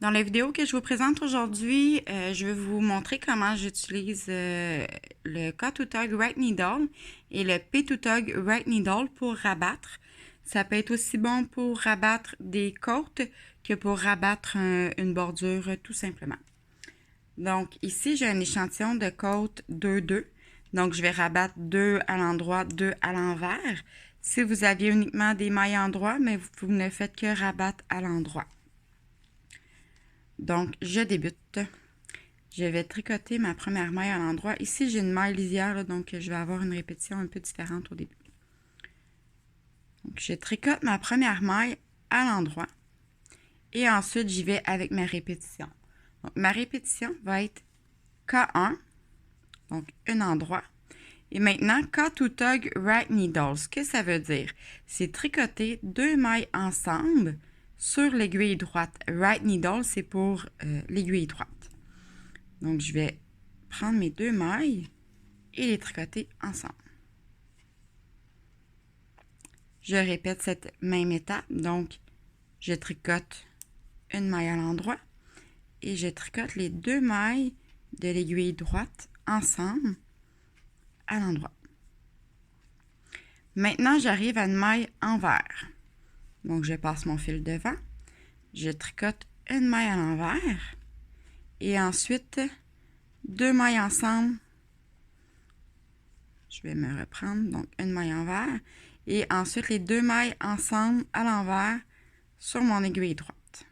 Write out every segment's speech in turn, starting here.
Dans la vidéo que je vous présente aujourd'hui, je vais vous montrer comment j'utilise le Cut2Tug Right Needle et le P2Tug Right Needle pour rabattre. Ça peut être aussi bon pour rabattre des côtes que pour rabattre une bordure tout simplement. Donc ici, j'ai un échantillon de côte 2-2. Donc je vais rabattre 2 à l'endroit, 2 à l'envers. Si vous aviez uniquement des mailles endroit, mais vous ne faites que rabattre à l'endroit. Donc, je débute. Je vais tricoter ma première maille à l'endroit. Ici, j'ai une maille lisière, là, donc je vais avoir une répétition un peu différente au début. Donc, je tricote ma première maille à l'endroit. Et ensuite, j'y vais avec ma répétition. Donc, ma répétition va être K1, donc un endroit. Et maintenant, Cut2Tug Right Needle. Ce que ça veut dire, c'est tricoter 2 mailles ensemble sur l'aiguille droite. Right Needle, c'est pour l'aiguille droite. Donc, je vais prendre mes 2 mailles et les tricoter ensemble. Je répète cette même étape. Donc, je tricote une maille à l'endroit et je tricote les 2 mailles de l'aiguille droite ensemble à l'endroit. Maintenant, j'arrive à une maille envers. Donc, je passe mon fil devant, je tricote une maille à l'envers et ensuite 2 mailles ensemble. Je vais me reprendre, donc une maille envers et ensuite les 2 mailles ensemble à l'envers sur mon aiguille droite.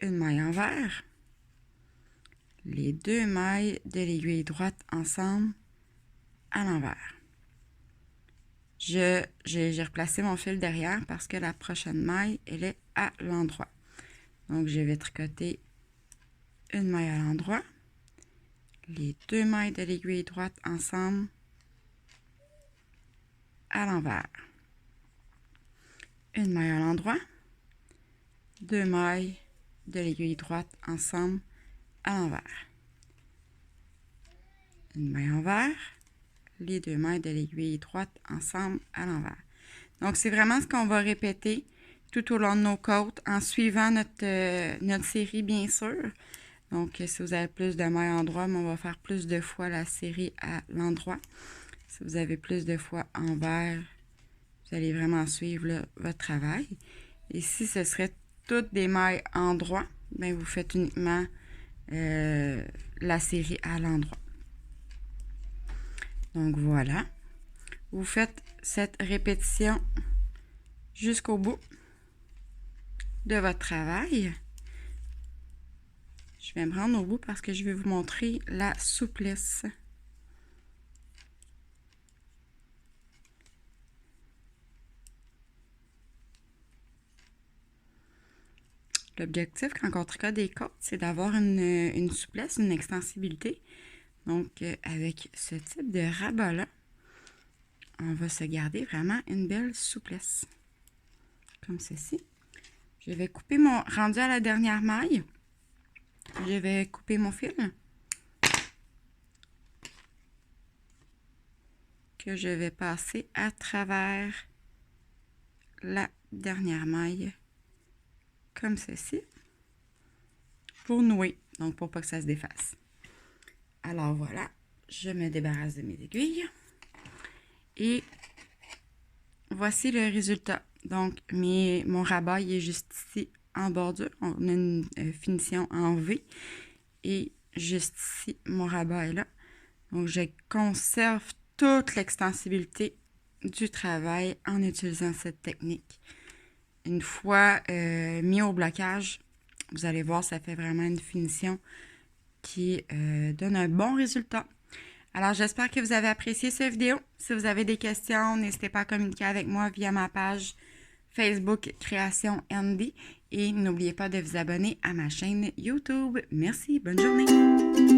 Une maille envers, les 2 mailles de l'aiguille droite ensemble à l'envers. J'ai replacé mon fil derrière parce que la prochaine maille, elle est à l'endroit. Donc, je vais tricoter une maille à l'endroit, les 2 mailles de l'aiguille droite ensemble à l'envers. Une maille à l'endroit, 2 mailles de l'aiguille droite ensemble à l'envers. Une maille envers, les 2 mailles de l'aiguille droite ensemble à l'envers. Donc, c'est vraiment ce qu'on va répéter tout au long de nos côtes en suivant notre série, bien sûr. Donc, si vous avez plus de mailles endroit, on va faire plus de fois la série à l'endroit. Si vous avez plus de fois envers, vous allez vraiment suivre là, votre travail. Et si ce serait toutes des mailles endroit, bien, vous faites uniquement la série à l'endroit. Donc, voilà. Vous faites cette répétition jusqu'au bout de votre travail. Je vais me rendre au bout parce que je vais vous montrer la souplesse. L'objectif quand on tricote des côtes, c'est d'avoir une souplesse, une extensibilité. Donc, avec ce type de rabat-là, on va se garder vraiment une belle souplesse. Comme ceci. Je vais couper rendu à la dernière maille. Je vais couper mon fil. Que je vais passer à travers la dernière maille. Comme ceci. Pour nouer. Donc, pour pas que ça se défasse. Alors, voilà. Je me débarrasse de mes aiguilles. Et voici le résultat. Donc, mon rabat il est juste ici en bordure. On a une finition en V. Et juste ici, mon rabat est là. Donc, je conserve toute l'extensibilité du travail en utilisant cette technique. Une fois mis au blocage, vous allez voir, ça fait vraiment une finition qui donne un bon résultat. Alors, j'espère que vous avez apprécié cette vidéo. Si vous avez des questions, n'hésitez pas à communiquer avec moi via ma page Facebook Création ND. Et n'oubliez pas de vous abonner à ma chaîne YouTube. Merci, bonne journée!